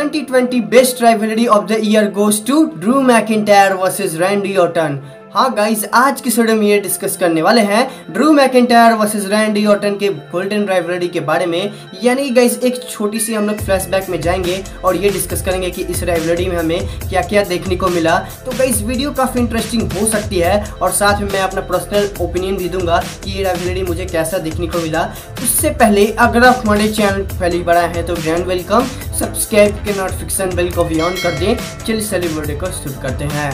2020 best rivalry of the year goes to Drew McIntyre versus Randy Orton. हाँ guys, आज की video में ये डिस्कस करने वाले हैं Drew McIntyre versus Randy Orton के गोल्डन राइवलरी के बारे में। यानी गाइज एक छोटी सी हम लोग फ्लैशबैक में जाएंगे और ये डिस्कस करेंगे कि इस राइवलरी में हमें क्या क्या देखने को मिला। तो गाइज वीडियो काफ़ी इंटरेस्टिंग हो सकती है और साथ में मैं अपना पर्सनल ओपिनियन भी दूंगा कि ये राइवलरी मुझे कैसा देखने को मिला। उससे पहले अगर आप हमारे चैनल पहली बार आए हैं तो ग्रैंड वेलकम, सब्सक्राइब के नोटिफिकेशन बेल को भी ऑन कर दें। चलिए चलिए वीडियो को शुरू करते हैं।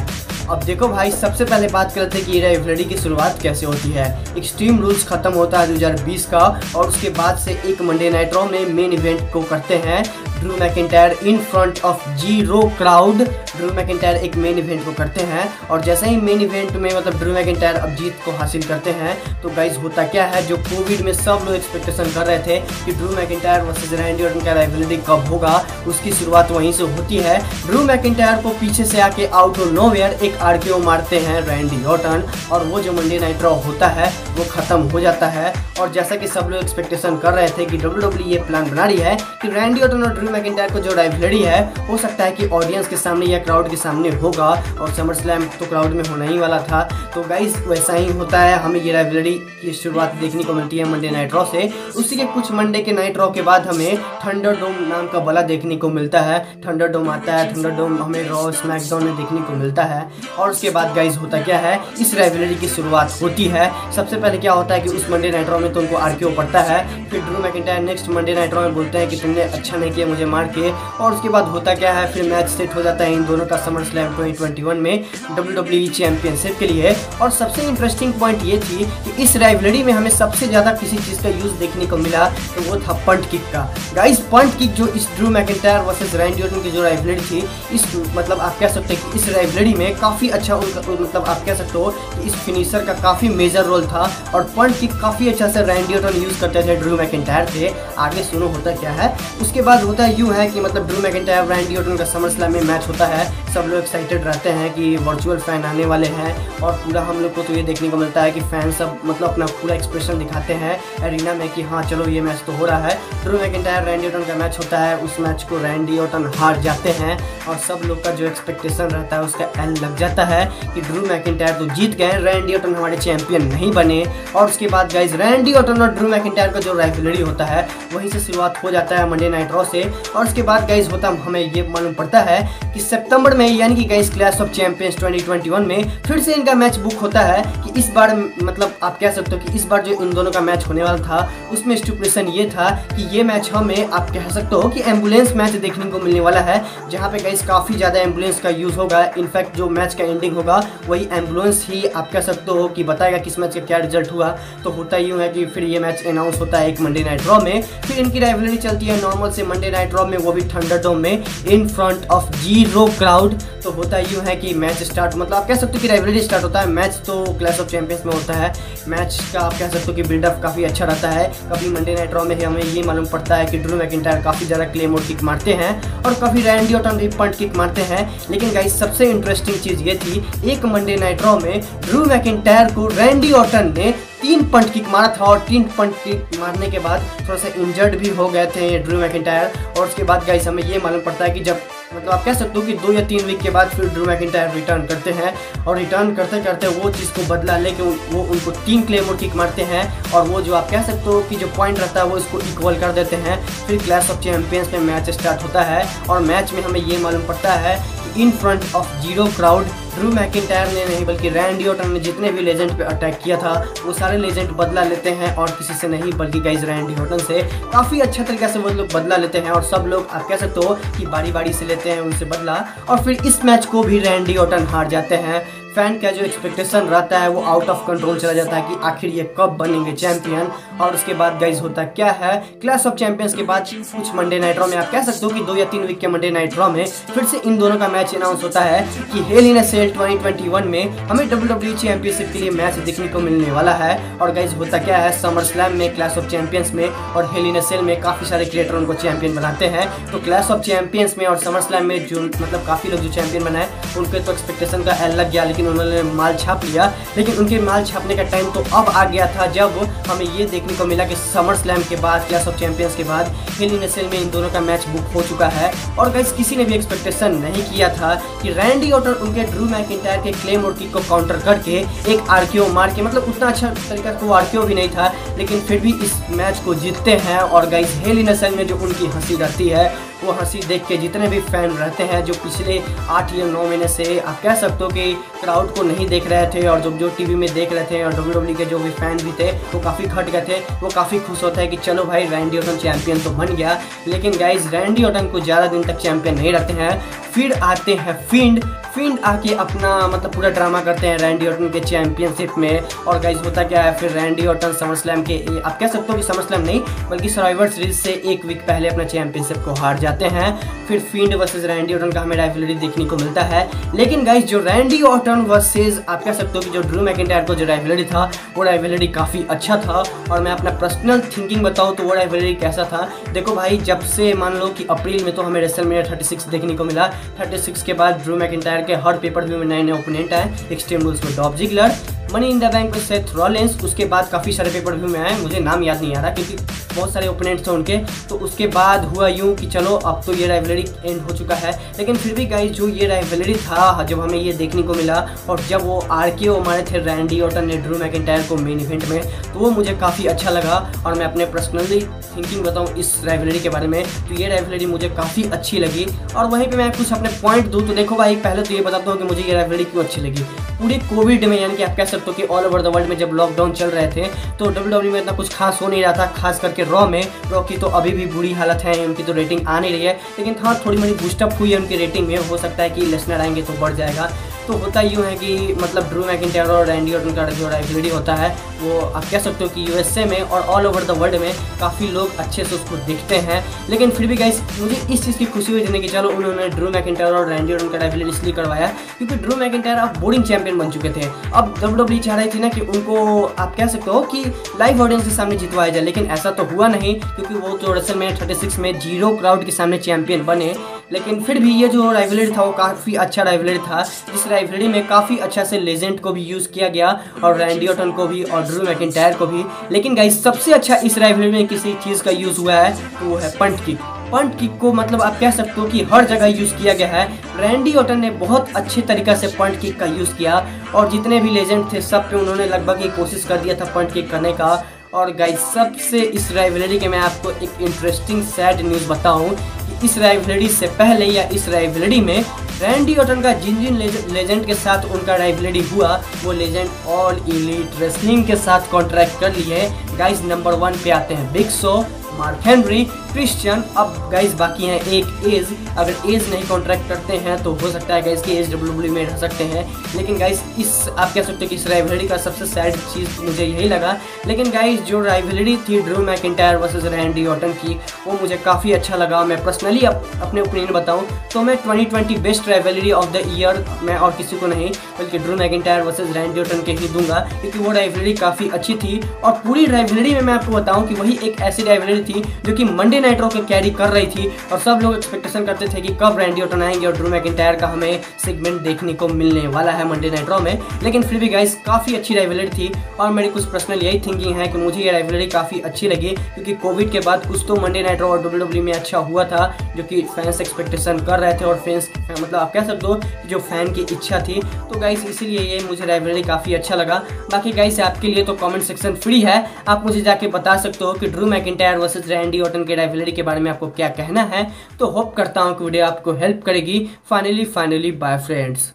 अब देखो भाई, सबसे पहले बात करते हैं कि ये राइवलरी की शुरुआत कैसे होती है। एक्सट्रीम रूल्स खत्म होता है 2020 का और उसके बाद से एक मंडे नाइट रॉ में मेन इवेंट को करते हैं Drew McIntyre in front of zero crowd. Drew McIntyre एक मेन इवेंट को करते हैं और जैसे ही मेन इवेंट में मतलब ड्रू मैकिंटायर अब जीत को हासिल करते हैं तो गाइज होता क्या है, जो कोविड में सब लोग एक्सपेक्टेशन कर रहे थे कि Drew McIntyre versus Randy Orton का राइवलरी कब होगा, उसकी शुरुआत वहीं से होती है। ड्रू मैकिंटायर को पीछे से आके आउट ऑफ नोवेयर एक आरकेओ मारते हैं रैंडी ऑर्टन और वो जो मंडे नाइट रॉ होता है वो खत्म हो जाता है। और जैसा कि सब लोग एक्सपेक्टेशन कर रहे थे कि WWE ये प्लान बना रही है कि रैंडी ऑर्टन और ड्रू मैकिंटायर को जो राइवलरी है हो सकता है कि ऑडियंस के सामने या क्राउड के सामने होगा और समर स्लैम तो क्राउड में होना ही वाला था। तो गाइस वैसा ही होता है, हमें ये राइवलरी की शुरुआत देखने को मिलती है मंडे नाइट रॉ से। उसी के कुछ मंडे के नाइट रॉ के बाद हमें थंडरडोम नाम का बला देखने को मिलता है। थंडरडोम आता है, थंडरडोम हमें रॉ स्मैकडाउन में देखने को मिलता है। और उसके बाद गाइस होता क्या है, इस राइवलरी की शुरुआत होती है। सबसे पहले क्या होता है कि उस मंडे नाइट रॉ में तो उनको आरकेओ पड़ता है। फिर Drew McIntyre next Monday night raw में बोलते हैं कि तुमने अच्छा नहीं किया मुझे मार के। और उसके बाद होता क्या है, फिर मैच सेट हो जाता है इन दोनों का समर स्लैम 2021 में WWE चैंपियनशिप के लिए। और सबसे इंटरेस्टिंग पॉइंट ये थी कि इस राइवलरी में हमें सबसे ज्यादा किसी चीज का यूज देखने को मिला तो वो था पंट किक का। गाइस पंट किक जो इस Drew McIntyre versus Randy Orton की जो राइवलरी थी, इस मतलब आप कह सकते हैं कि इस राइवलरी में काफी अच्छा मतलब आप कह सकते हो कि इस फिनिशर का काफी मेजर रोल था और पंट किक काफी अच्छा से रैंडी ऑर्टन यूज करते थे ड्रू मैकिंटायर से। आगे सुनो होता क्या है। उसके बाद होता यूँ है कि मतलब ड्रू मैकिंटायर रैंडी ऑर्टन का समर स्लैम में मैच होता है। सब लोग एक्साइटेड रहते हैं कि वर्चुअल फैन आने वाले हैं और पूरा हम लोग को तो ये देखने को मिलता है कि फैन सब मतलब अपना पूरा एक्सप्रेशन दिखाते हैं एरिना में कि हाँ चलो ये मैच तो हो रहा है। ड्रू मैकिंटायर रैंडी ऑर्टन का मैच होता है, उस मैच को रैंडी ऑर्टन हार जाते हैं और सब लोग का जो एक्सपेक्टेशन रहता है उसका एल लग जाता है कि ड्रू मैकिंटायर तो जीत गए, रैंडी ऑर्टन हमारे चैंपियन नहीं बने। और उसके बाद गाइज रैंडी ऑर्टन और ड्रू मैकिंटायर का जो राइवलरी होता है वहीं से शुरुआत हो जाता है मंडे नाइट रॉ से। और उसके बाद गाइज होता हमें ये मालूम पड़ता है कि सितंबर में यानी कि गाइज क्लैश ऑफ चैंपियंस 2021 में फिर से इनका मैच बुक होता है कि इस बार मतलब आप कह सकते हो कि इस बार जो इन दोनों का मैच होने वाला था उसमें स्टिपुलेशन ये था कि ये मैच हमें आप कह सकते हो कि एम्बुलेंस मैच देखने को मिलने वाला है, जहाँ पे गाइज काफ़ी ज़्यादा एम्बुलेंस का यूज़ होगा। इनफैक्ट जो मैच का एंडिंग होगा वही एम्बुलेंस ही आप कह सकते हो कि बताएगा किस मैच का क्या रिजल्ट हुआ। तो होता यूँ है कि फिर ये मैच अनाउंस होता है एक मंडे नाइट रॉ में। फिर इनकी राइवलरी चलती है नॉर्मल से मंडे नाइट रॉ में, वो भी थंडरडोम में in front of zero crowd. तो होता यूँ है कि मैच स्टार्ट मतलब आप कह सकते हो कि राइवलरी स्टार्ट होता है। मैच तो क्लैश ऑफ चैंपियंस में होता है, मैच का आप कह सकते हो कि बिल्डअप काफ़ी अच्छा रहता है। कभी मंडे नाइट रॉ में हमें ये मालूम पड़ता है कि ड्रू मैकिंटायर काफ़ी ज़्यादा क्लेमोर किक मारते हैं और कभी रैंडी ऑर्टन भी पंट किक मारते हैं। लेकिन गाइस सबसे इंटरेस्टिंग चीज़ ये थी, एक मंडे नाइट रॉ में ड्रू मैकिंटायर को रैंडी ऑर्टन ने 3 पंट किक मारा था और 3 पंट किक मारने के बाद थोड़ा सा इंजर्ड भी हो गए थे ड्रू मैकिंटायर। और उसके बाद गाइस हमें ये मालूम पड़ता है कि जब मतलब आप कह सकते हो कि 2 या 3 वीक के बाद फिर ड्रू मैकिंटायर रिटर्न करते हैं और रिटर्न करते करते वो चीज़ को बदला लेके वो उनको 3 क्लेमोर किक मारते हैं और वो जो आप कह सकते हो कि जो पॉइंट रहता है वो इसको इक्वल कर देते हैं। फिर क्लैश ऑफ चैंपियंस में मैच स्टार्ट होता है और मैच में हमें ये मालूम पड़ता है in front of zero crowd Drew McIntyre ने नहीं बल्कि रैंडी ऑर्टन ने जितने भी लेजेंड पे अटैक किया था वो सारे लेजेंड बदला लेते हैं और किसी से नहीं बल्कि गाइज रैंडी ऑर्टन से काफ़ी अच्छा तरीके से वो लोग बदला लेते हैं और सब लोग आप कह सकते हो कि बारी बारी से लेते हैं उनसे बदला। और फिर इस मैच को भी रैंडी ऑर्टन हार जाते हैं। फैन का जो एक्सपेक्टेशन रहता है वो आउट ऑफ कंट्रोल चला जाता है कि आखिर ये कब बनेंगे चैंपियन। और उसके बाद गाइज होता क्या है, क्लैश ऑफ चैंपियंस के बाद कुछ मंडे नाइट रॉ में आप कह सकते हो कि 2 या 3 वीक के मंडे नाइट रॉ में फिर से इन दोनों का मैच अनाउंस होता है कि हेल इन अ सेल 2021 में हमें WWE चैंपियनशिप के लिए मैच देखने को मिलने वाला है। और गाइज होता क्या है, समर स्लैम में क्लैश ऑफ चैंपियंस में और हेल इन अ सेल में काफ़ी सारे क्रिएटर उनको चैंपियन बनाते हैं। तो क्लैश ऑफ चैंपियंस में और समर स्लैम में जो मतलब काफ़ी लोग जो चैंपियन बनाए उनके तो एक्सपेक्टेशन का एल लग गया, लेकिन लेकिन उन्होंने माल छाप लिया। लेकिन उनके माल छापने का टाइम तो अब आ गया था जब हमें ये देखने को मिला कि समर स्लैम के बाद, क्लैश ऑफ चैंपियंस के बाद हेल इन अ सेल में इन दोनों का मैच बुक हो चुका है। और गाइस किसी ने भी एक्सपेक्टेशन नहीं किया था कि रैंडी ऑर्टन उनके ड्रू मैकिंटायर के क्लेमोर किक को काउंटर करके एक आरकेओ मार के, मतलब उतना अच्छा तरीका से वो आरकेओ भी नहीं था, लेकिन फिर भी इस मैच को जीतते हैं। और गाइस हेल इन अ सेल में जो उनकी हंसी रहती है, वो हंसी देख के जितने भी फैन रहते हैं जो पिछले 8 या 9 महीने से आप कह सकते हो कि क्राउड को नहीं देख रहे थे और जो टीवी में देख रहे थे, और WWE के जो भी फैन भी थे वो काफ़ी घट गए थे। वो काफ़ी खुश होता है कि चलो भाई रैंडी ऑर्टन चैंपियन तो बन गया। लेकिन गाइस रैंडी ऑर्टन को ज़्यादा दिन तक चैंपियन नहीं रहते हैं। फिर आते हैं फिंड आके अपना मतलब पूरा ड्रामा करते हैं रैंडी ऑर्टन के चैंपियनशिप में। और गाइस होता क्या है, फिर रैंडी ऑर्टन समर स्लैम के, आप कह सकते हो कि समर स्लैम नहीं बल्कि सर्वाइवर सीरीज से एक वीक पहले अपना चैंपियनशिप को हार जाते हैं। फिर फिंड वर्सेस रैंडी ऑर्टन का हमें राइवलरी देखने को मिलता है। लेकिन गाइस जो रैंडी ऑर्टन वर्सेस आप कह सकते हो कि जो ड्रू मैकिंटायर को जो राइवलरी था, वो राइवलरी काफ़ी अच्छा था। और मैं अपना पर्सनल थिंकिंग बताऊँ तो वो राइवलरी कैसा था। देखो भाई, जब से मान लो कि अप्रैल में तो हमें रेसलमेनिया 36 देखने को मिला। 36 के बाद ड्रू मैकिंटायर के हर पेपर व्यू में नए नए ओपोनेंट आए। एक्सट्रीम रूल्स में Dolph Ziggler, money in the bank में सेथ रॉलिंस, उसके बाद काफ़ी सारे पेपर व्यू में आए, मुझे नाम याद नहीं आ रहा क्योंकि बहुत सारे ओपोनेंट्स थे उनके। तो उसके बाद हुआ यूँ कि चलो अब तो ये राइवलरी एंड हो चुका है। लेकिन फिर भी गाइस जो ये राइवलरी था, जब हमें ये देखने को मिला और जब वो आरकेओ मारे थे रैंडी ऑर्टन ने ड्रू मैकिंटायर को मेन इवेंट में, तो वो मुझे काफ़ी अच्छा लगा। और मैं अपने पर्सनली थिंकिंग बताऊँ इस राइवलरी के बारे में, तो ये राइवलरी मुझे काफ़ी अच्छी लगी। और वहीं पर मैं कुछ अपने पॉइंट दूँ तो देखो भाई, पहले तो ये बताता हूँ कि मुझे ये राइवलरी क्यों अच्छी लगी। पूरे कोविड में, यानी कि आप कह सकते हो कि ऑल ओवर द वर्ल्ड में जब लॉकडाउन चल रहे थे तो WWE में इतना कुछ खास हो नहीं रहा था। खास करके रॉ की तो अभी भी बुरी हालत है, उनकी तो रेटिंग आ नहीं रही है। लेकिन हाँ, थोड़ी मोड़ी बूस्टअप हुई है उनकी रेटिंग में, हो सकता है कि लेसनर आएंगे तो बढ़ जाएगा। तो होता यूँ है कि मतलब ड्रू मैकिंटायर और रैंडी ऑर्टन का जो राइवलरी होता है वो आप कह सकते हो कि USA में और ऑल ओवर द वर्ल्ड में काफ़ी लोग अच्छे से उसको देखते हैं। लेकिन फिर भी गाइस मुझे इस चीज़ की खुशी हुई कि चलो उन्होंने ड्रू मैकिंटायर और रैंडी ऑर्टन का राइवलरी इसलिए करवाया क्योंकि ड्रू मैकिंटायर अब बोरिंग चैंपियन बन चुके थे। अब WWE चाह रही थी ना कि उनको आप कह सकते हो कि लाइव ऑडियंस के सामने जितवाया जाए, लेकिन ऐसा तो हुआ नहीं क्योंकि वो तो रेसलमेनिया 36 में 0 क्राउड के सामने चैंपियन बने। लेकिन फिर भी ये जो राइवलरी था वो काफ़ी अच्छा राइवलरी था। इस राइवलरी में काफ़ी अच्छा से लेजेंड को भी यूज़ किया गया और रैंडी ऑर्टन को भी और ड्रू मैकिंटायर को भी। लेकिन गाइस सबसे अच्छा इस राइवलरी में किसी चीज़ का यूज़ हुआ है तो वो है पंट किक। पंट किक को मतलब आप कह सकते हो कि हर जगह यूज़ किया गया है। रैंडी ऑर्टन ने बहुत अच्छे तरीक़े से पंट किक का यूज़ किया और जितने भी लेजेंड थे सब पे उन्होंने लगभग एक कोशिश कर दिया था पंट किक करने का। और गाइस सबसे इस राइवलरी के मैं आपको एक इंटरेस्टिंग सैड न्यूज़ बताऊं कि इस राइवलरी से पहले या इस राइवलरी में रैंडी ऑर्टन का जिन लेजेंड के साथ उनका राइवलरी हुआ वो लेजेंड ऑल एलीट रेसलिंग के साथ कॉन्ट्रैक्ट कर लिए। गाइस नंबर 1 पे आते हैं big show, mark Henry, Christian. अब गाइस बाकी हैं एक एज। अगर एज नहीं कॉन्ट्रैक्ट करते हैं तो हो सकता है गाइस कि एज WWE में रह सकते हैं। लेकिन गाइस इस आप कह सकते हो कि इस राइवलरी का सबसे सैड चीज़ मुझे यही लगा। लेकिन गाइस जो राइवलरी थी Drew McIntyre versus Randy Orton की वो मुझे काफ़ी अच्छा लगा। मैं पर्सनली अपने ओपिनियन बताऊँ तो मैं 2020 best rivalry of the year मैं और किसी को नहीं बल्कि Drew McIntyre versus Randy Orton के ही दूंगा क्योंकि वो राइवलरी काफ़ी अच्छी थी। और पूरी राइवलरी में मैं आपको बताऊँ कि वही एक ऐसी राइवलरी थी जो कि मंडे नाइट रॉ को कैरी कर रही थी और सब लोग एक्सपेक्टेशन करते थे कि कब रैंडी ऑर्टन आएंगे और ड्रू मैकिंटायर का हमें सेगमेंट देखने को मिलने वाला है मंडे नाइट रॉ में। लेकिन फिर भी गाइस काफ़ी अच्छी राइवलरी थी और मेरी कुछ पर्सनल यही थिंकिंग है कि मुझे ये राइवलरी काफ़ी अच्छी लगी क्योंकि कोविड के बाद कुछ तो मंडे नाइट रॉ और WWE में अच्छा हुआ था जो कि फैंस एक्सपेक्टेशन कर रहे थे और फैंस मतलब आप कह सकते हो जो फैन की इच्छा थी। तो गाइस इसीलिए ये मुझे राइवलरी काफ़ी अच्छा लगा। बाकी गाइस आपके लिए तो कमेंट सेक्शन फ्री है, आप मुझे जाके बता सकते हो कि Drew McIntyre versus Randy Orton के राइवलरी के बारे में आपको क्या कहना है। तो होप करता हूँ कि वीडियो आपको हेल्प करेगी। Finally bye friends.